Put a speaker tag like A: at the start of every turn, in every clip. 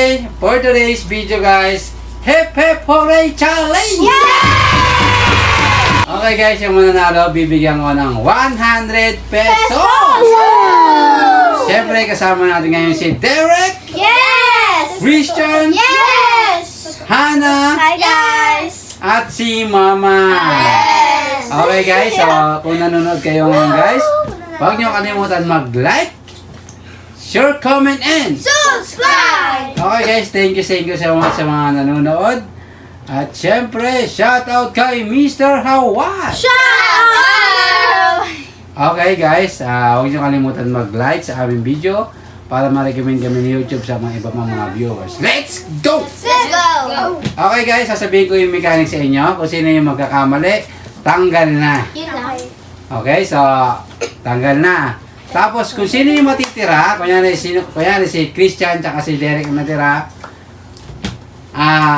A: Okay, for today's video guys, Hip Hip Hooray Challenge! Okay guys, yung mananalo, bibigyan ko ng 100 pesos! Siyempre, kasama natin ngayon si Derek,
B: Yes!
A: Christian,
B: Yes!
A: Hannah,
B: Hi guys!
A: at si Mama.
B: Yes!
A: Okay guys, so kung nanonood kayo ngayon guys, huwag niyo kalimutan mag-like, share, comment, and
B: Subscribe!
A: okay guys, thank you so much sa mga nanonood. At syempre, shoutout kay Mr. Hawat.
B: Shout out!
A: Okay guys, huwag niyo kalimutan mag-like sa aming video para ma-recommend kami ni YouTube sa mga iba pang mga viewers. Let's go!
B: Let's go!
A: Okay guys, sasabihin ko yung mechanics sa inyo. Kung sino yung magkakamali, tanggal na.
B: Yun lang.
A: Okay, so tanggal na. Tapos kung sino yung matitira, kunyari si Christian tsaka si Derek ang natira,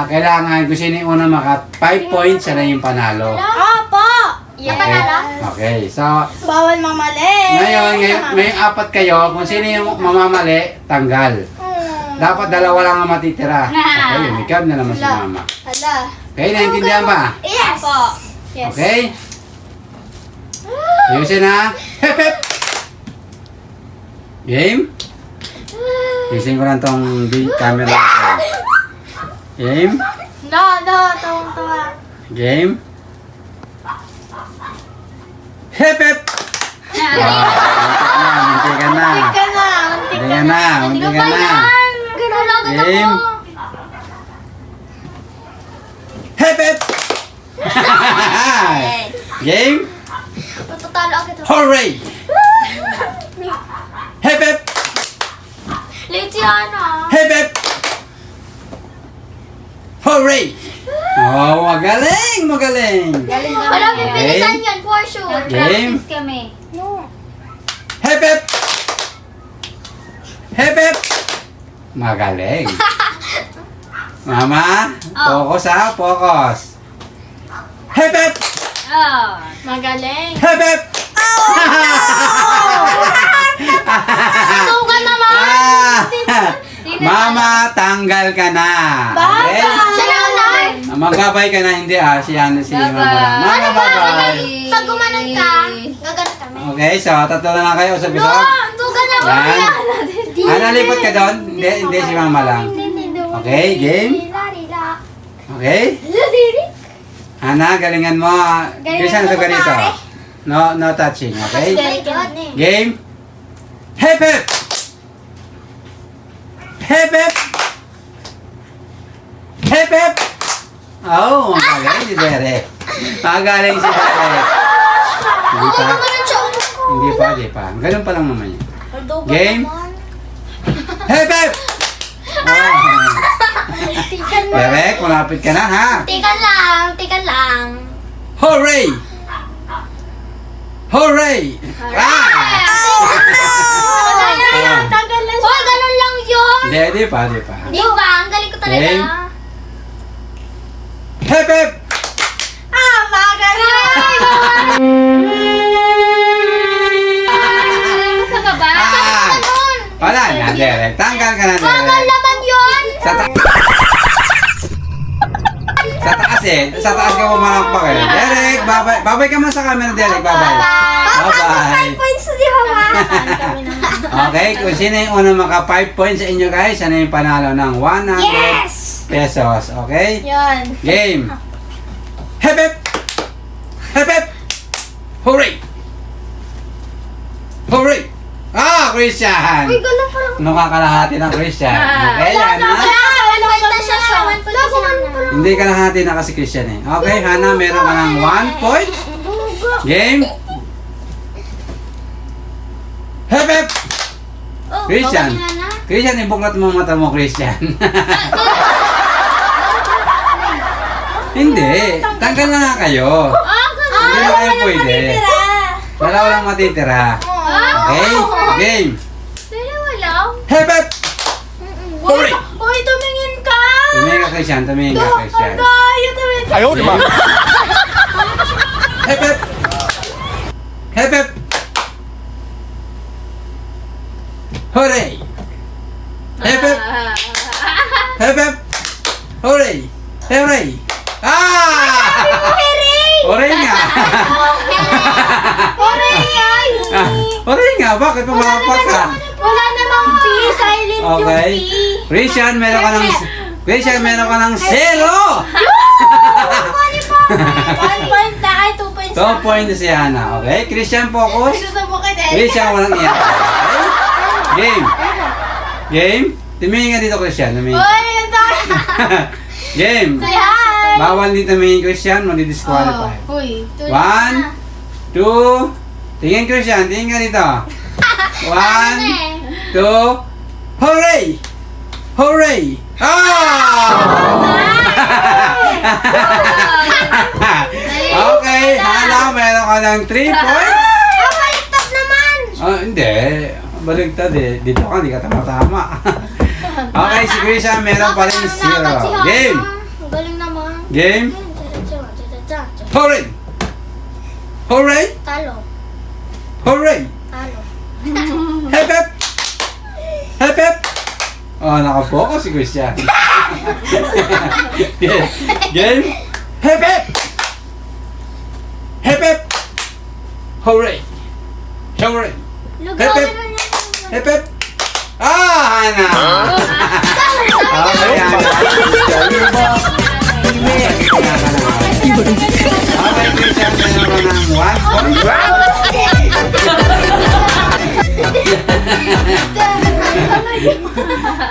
A: kailangan kung sino yung una maka 5 points, siya na yung panalo.
B: Opo! Yan
A: Okay.
B: panalo?
A: Okay, so
B: Bawal mamali!
A: ngayon apat kayo, kung sino yung mamamali, tanggal. Dapat dalawa lang ang matitira. Okay, umikab na naman si Mama.
B: Hala.
A: Okay, naintindihan ba?
B: Yes! Opo. Yes.
A: Okay? Ayusin na. Hep hep! Game? Ayusin ko lang tong camera. Game?
B: No, tawang-tawa.
A: Game? Hep hep! Muntik ka na. Muntik ka na. Game? Hep hep! Game?
B: Matatalo agad ako.
A: Hooray! Hep hep!
B: Luciana.
A: Hep hep! Hooray! Oh, magaling! Magaling!
B: Wala pipilisan yan for sure.
A: Game?
B: Kami. No.
A: Hep hep! Hep hep! Magaling! Mama, focus ha, focus. Hep hep!
B: Oh. Magaling.
A: Hep hep!
B: Tugan naman.
A: Mama, tanggal ka na. Okay?
B: Siya na ulit.
A: Magbabay ka na, hindi si Mama lang. Mama, bye-bye.
B: Pag gumanon ka, gaganon kami.
A: Okay, so tatlo na lang kayo sa
B: No,
A: bisog.
B: tugan na ba?
A: Yan. Nalipot ka doon? Hindi si Mama lang. Okay, game? Okay? Ana, galingan mo. Christian, ito ka dito. No touching, okay? Game? Hep hep! Hep hep! Hep hep! Oh, magaling si Derek. Magaling si Derek. Hindi pa? Hindi pa. Ganun pa lang naman yun. Game? Hep hep! Oh. Derek, malapit ka na ha?
B: Tikan lang.
A: Hooray! Hooray! Ah!
B: Tagal na siya. Oh, ganun lang yun.
A: Hindi pa.
B: Di ba? Ang galing ko talaga.
A: Game? Hep hep!
B: Magaling! Masa ka ba?
A: Ah!
B: Ganun.
A: Wala na, Derek. Tanggal ka na,
B: Bagal
A: Derek.
B: naman yun.
A: Sa taas eh. Sa taas ka pumalakpak eh. Derek, babay. Babay ka man sa camera, Derek. Babay. Bye-bye.
B: Points na di ba, ma?
A: Okay, kung sino yung unang maka 5 points sa inyo guys, ano yung panalo ng 100
B: Yes!
A: pesos. Okay?
B: Yan.
A: Game. Hep hep! Hep hep! Hooray! Hooray! Christian!
B: Uy, ganun pa lang.
A: Nakakalahati ng Christian. Okay, Hana?
B: Wala siya siya.
A: Hindi kalahati na kasi Christian eh. Okay, Hana, meron ka ng 1 point. Game. Hep hep! Christian. Christian, ibuklat mo ang mata mo, Christian. Hindi. Tanggal na nga kayo. Hindi na kayo pwede. Dalawa lang matitira. Okay? Game.
B: Dalawa lang?
A: Hep hep! Hooray!
B: Uy, tumingin ka!
A: Tumingin ka, Christian. Tumingin ka, Christian.
B: Tayo, tumingin ka!
C: Ayaw, di ba?
A: Hep hep! Hep hep! Hooray! Hep hep! Hep, hep. Hooray! Hooray! Ah! Hooray nga! Hooray nga! Bakit pumapak ka?
B: Wala namang P. Silent
A: Okay.
B: yung P.
A: Christian, meron ka ng... Christian, meron ka ng 0!
B: 1 point na ay 2 points
A: 2 points si Hana. Okay? Christian, focus.
B: Susubukit eh.
A: Christian, walang iyak. Okay? Game. Game. Tumingin ka dito, Christian. Tumingin.
B: Uy, ito.
A: Game.
B: Say hi.
A: Bawal dito tumingin, Christian. Madi-disqualify.
B: Uy.
A: 1, 2, tingin, Christian. Tingin ka dito. 1, 2, hooray! Hooray! Ah! Okay, Hana, meron ka ng 3 points.
B: Baliktad naman.
A: Hindi. Baligtad eh. Dito ka, hindi ka tama-tama. Okay, si Christian, meron pa rin 0. Game!
B: Galing naman.
A: Game! Hooray! Hooray!
B: Talo.
A: Hooray!
B: Talo.
A: Hep, hep! Hep, hep! Oh, nakapokus si Christian. Game! Game! Hep, hep! Hep, hep! Hooray! Hooray! Hep, hep! Hep, hep! Ah, Hana! Okay, Hana. Okay, Christian, meron ka ng 1 point.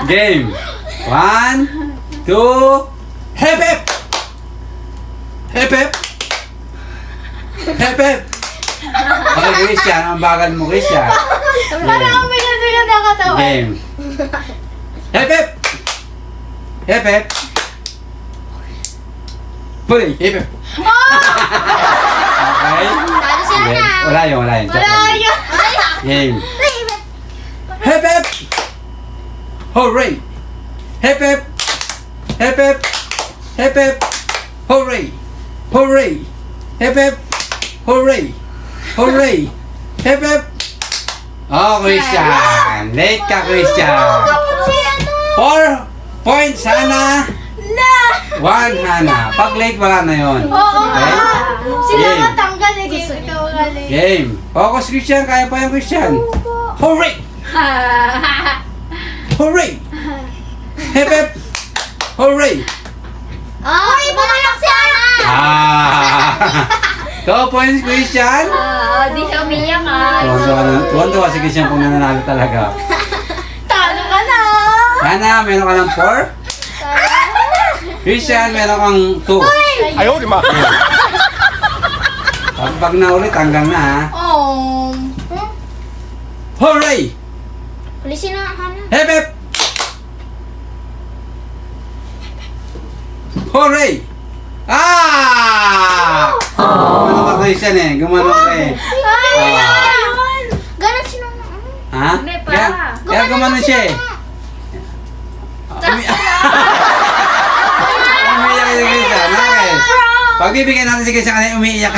A: Game. 1, 2, hep, hep! Hep, hep! Hep, hep! Okay, Christian, ang bagal mo, Christian.
B: Parang ang bigat-bigat na katawan.
A: Game. Hep, hep! Hep, hep! Hooray! Hep, hep! Okay?
B: Talo sila
A: Game.
B: na.
A: Wala yun, wala yun.
B: Wala yun.
A: Game. Hep, hep! Hooray! Hep, hep! Hep, hep! Hep, hep! Hooray! Hooray! Hep, hep! Hooray! Hooray! Hep, hep! Oh, Christian! Late ka, Christian! 4 points, Hana! 1, Hana. Pag late, wala na yun.
B: Oo nga. Sila
A: Game.
B: matanggal eh. Ikaw galing.
A: Game. Focus, Christian. Kaya pa yung Christian. Hooray! Hooray! Hep, hep! Hooray!
B: Ay, bumalak si Ana.
A: Ah! 2 points, Christian.
B: Di siya umiyak ah.
A: Tuwan-tuwa si Christian kung nananalo talaga.
B: Talo ka na.
A: Hana, meron ka ng 4. Christian, meron kang 2.
C: Ayaw, di ma.
A: Pag naulit, hanggang na ha.
B: Oh.
A: Hooray!
B: Pulisin na, Hana.
A: Hep, hep! Hooray! Ah! Gumano ka, Christian eh. Gumano ka eh.
B: Ay, ganon sino na.
A: Ha?
B: Hindi pa.
A: Kaya gumano siya eh. Umiiyak si Christian. Okay. Pagbibigyan natin si Christian kasi umiiyak.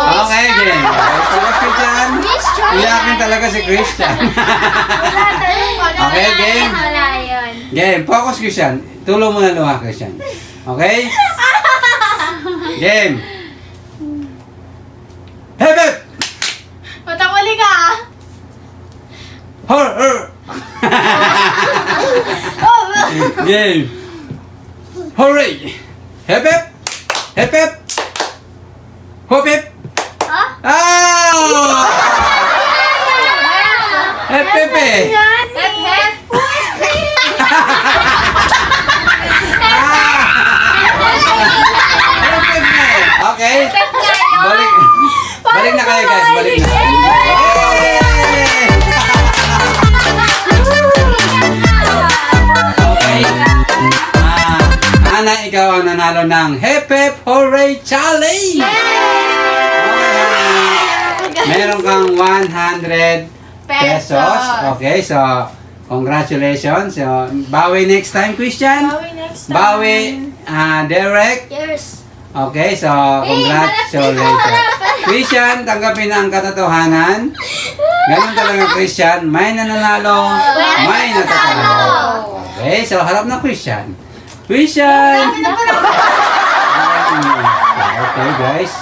A: Okay, game. Tapos Christian, iyakin talaga si Christian. Okay, game.
B: Wala yun.
A: Game. Focus, Christian. Tulong mo na luha, Christian. Okay? Game. Hep, hep!
B: Matangwali ka ah.
A: Hor, hor! Game. Hooray! Hep, hep! Hep, hep! Hop, hep!
B: Ha?
A: Ah! Hep, hep, eh!
B: Hep, hep.
A: Hep, hep, eh! Okay? Balik. Balik na kayo, guys. Balik na. Okay. Ana, ikaw ang nanalo ng Hep Hep Hooray Challenge! Okay, meron kang 100 pesos. Okay, so congratulations. So, bawi next time, Christian.
B: Bawi next time.
A: Bawi, Derek.
B: Yes.
A: Okay, so congratulations. Christian, tanggapin na ang katotohanan. Ganun talaga, Christian. May nananalo, may natatalo. Okay? Okay, so harap na Christian. Christian! Okay guys.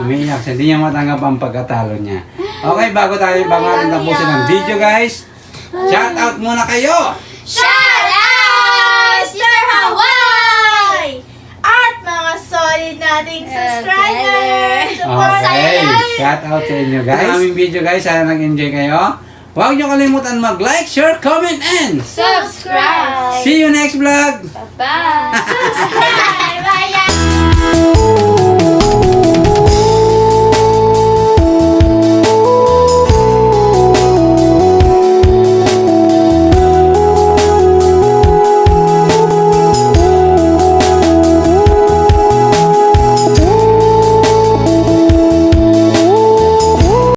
A: Umiiyak siya. Hindi niya matanggap ang pagkatalo niya. Okay, bago natin tapusin ang video guys. Shout out muna kayo!
B: Shout out! Sir Hawaii! At mga solid nating subscribers!
A: Okay, shout out sa inyo guys. Ang aming video guys, sana nag-enjoy kayo. Huwag niyo kalimutan mag-like, share, comment, and
B: Subscribe!
A: see you next vlog!
B: Bye! Subscribe!